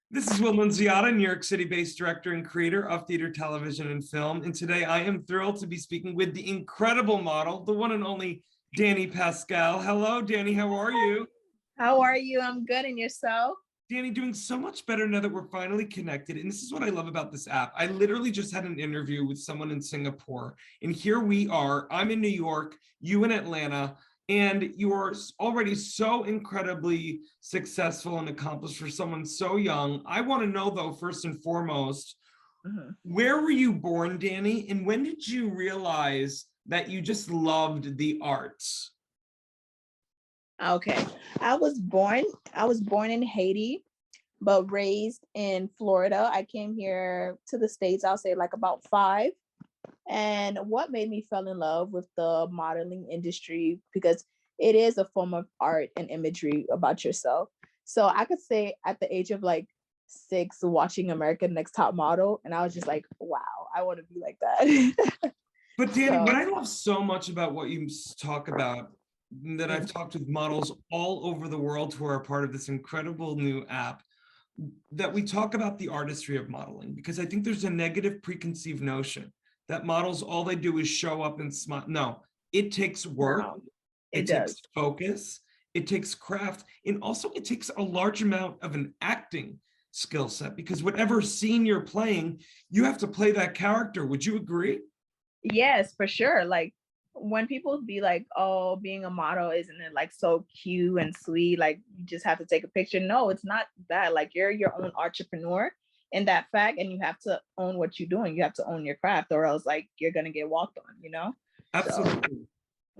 This is Will Nunziata, New York City-based director and creator of theater, television, and film. And today I am thrilled to be speaking with the incredible model, the one and only DANI PASCAL. Hello, DANI, how are you? How are you? I'm good, and yourself? DANI, doing so much better now that we're finally connected. And this is what I love about this app. I literally just had an interview with someone in Singapore, and here we are. I'm in New York, you in Atlanta, and you are already so incredibly successful and accomplished for someone so young. I want to know, though, first and foremost, where were you born, DANI, and when did you realize that you just loved the arts? Okay, I was born in Haiti, but raised in Florida. I came here to the States, I'll say like about 5. And what made me fall in love with the modeling industry, because it is a form of art and imagery about yourself. So I could say at the age of like 6, watching American Next Top Model, and I was just like, wow, I want to be like that. But DANI, So, what I love so much about what you talk about, that I've talked with models all over the world who are a part of this incredible new app, that we talk about the artistry of modeling, because I think there's a negative preconceived notion that models, all they do is show up and smile. No, it takes work, wow, it it takes does. focus, it takes craft, and also it takes a large amount of an acting skill set, because whatever scene you're playing, you have to play that character. Would you agree? Yes, for sure. Like when people be like, oh, being a model, isn't it like so cute and sweet? Like you just have to take a picture. No, it's not that. Like you're your own entrepreneur in that fact, and you have to own what you're doing. You have to own your craft, or else like you're gonna get walked on, you know? So Absolutely.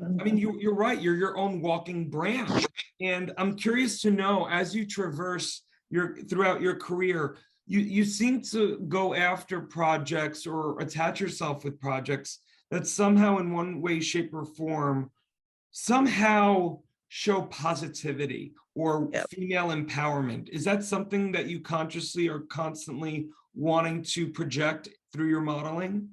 I mean, you're right. You're your own walking brand. And I'm curious to know, as you traverse throughout your career, you seem to go after projects or attach yourself with projects that somehow in one way, shape, or form somehow show positivity or yep. female empowerment. Is that something that you consciously are constantly wanting to project through your modeling?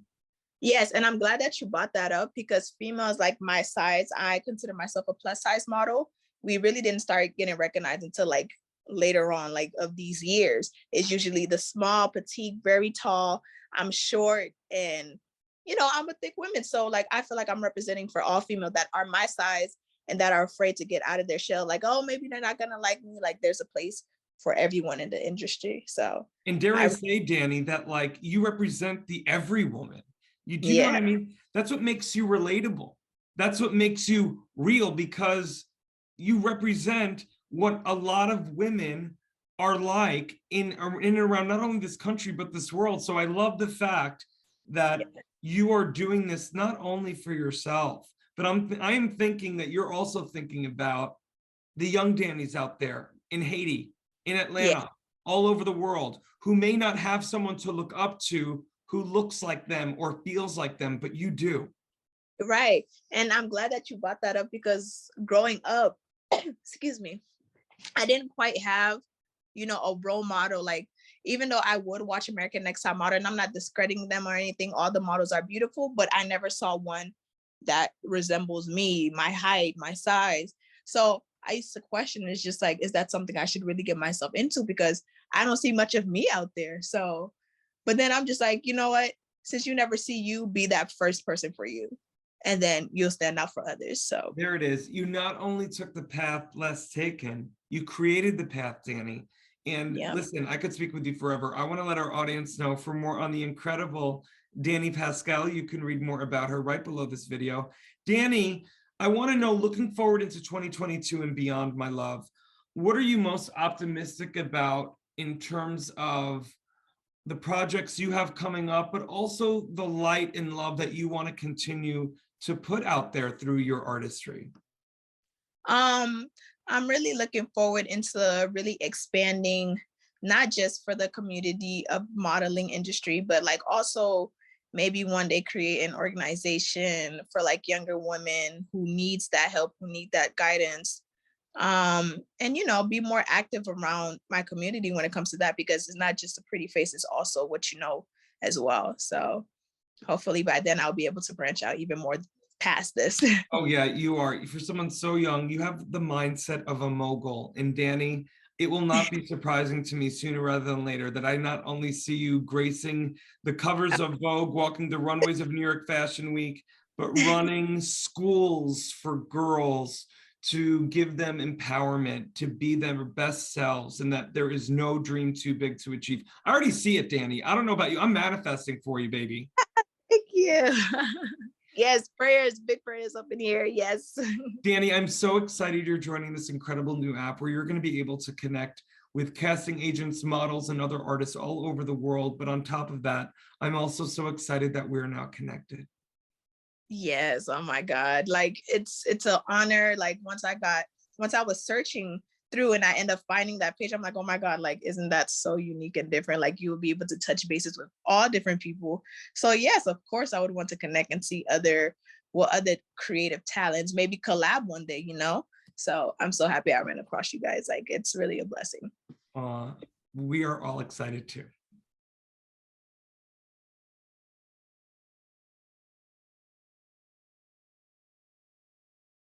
Yes, and I'm glad that you brought that up, because females like my size, I consider myself a plus size model. We really didn't start getting recognized until like later on, like of these years. It's usually the small, petite, very tall. I'm short, and I'm a thick woman. So like I feel like I'm representing for all females that are my size and that are afraid to get out of their shell. Like, oh, maybe they're not gonna like me. Like there's a place for everyone in the industry. So And dare I I say, DANI, that like you represent the every woman. Do you know what yeah. I mean? That's what makes you relatable. That's what makes you real, because you represent what a lot of women are like in and around not only this country, but this world. So I love the fact that you are doing this not only for yourself, but I am thinking that you're also thinking about the young DANIs out there in Haiti, in Yeah. Atlanta, all over the world, who may not have someone to look up to who looks like them or feels like them, but you do. Right. And I'm glad that you brought that up, because growing up, excuse me, I didn't quite have, a role model. Like, even though I would watch American Next Top Model, and I'm not discrediting them or anything, all the models are beautiful, but I never saw one that resembles me, my height, my size. So I used to question, it's just like, is that something I should really get myself into? Because I don't see much of me out there. So, but then I'm just like, you know what? Since you never see you, be that first person for you, and then you'll stand out for others. So There it is. You not only took the path less taken, you created the path, DANI. And yeah. listen, I could speak with you forever. I want to let our audience know, for more on the incredible DANI PASCAL, you can read more about her right below this video. DANI, I want to know, looking forward into 2022 and beyond, my love, what are you most optimistic about in terms of the projects you have coming up, but also the light and love that you want to continue to put out there through your artistry? Um, I'm really looking forward into really expanding, not just for the community of modeling industry, but like also maybe one day create an organization for like younger women who needs that help, who need that guidance. And be more active around my community when it comes to that, because it's not just a pretty face, it's also what you know as well. So hopefully by then I'll be able to branch out even more past this. Oh yeah, you are. For someone so young, you have the mindset of a mogul. And DANI, it will not be surprising to me sooner rather than later that I not only see you gracing the covers of Vogue, walking the runways of New York Fashion Week, but running schools for girls to give them empowerment, to be their best selves, and that there is no dream too big to achieve. I already see it, Dani. I don't know about you. I'm manifesting for you, baby. Thank you. Yes, prayers, big prayers up in here. Yes. Dani, I'm so excited you're joining this incredible new app where you're going to be able to connect with casting agents, models, and other artists all over the world. But on top of that, I'm also so excited that we're now connected. Yes. Oh my God. Like it's an honor. Like once I was searching through and I end up finding that page, I'm like, oh my God, like, isn't that so unique and different? Like you will be able to touch bases with all different people. So yes, of course I would want to connect and see other creative talents, maybe collab one day, you know? So I'm so happy I ran across you guys. Like it's really a blessing. We are all excited too.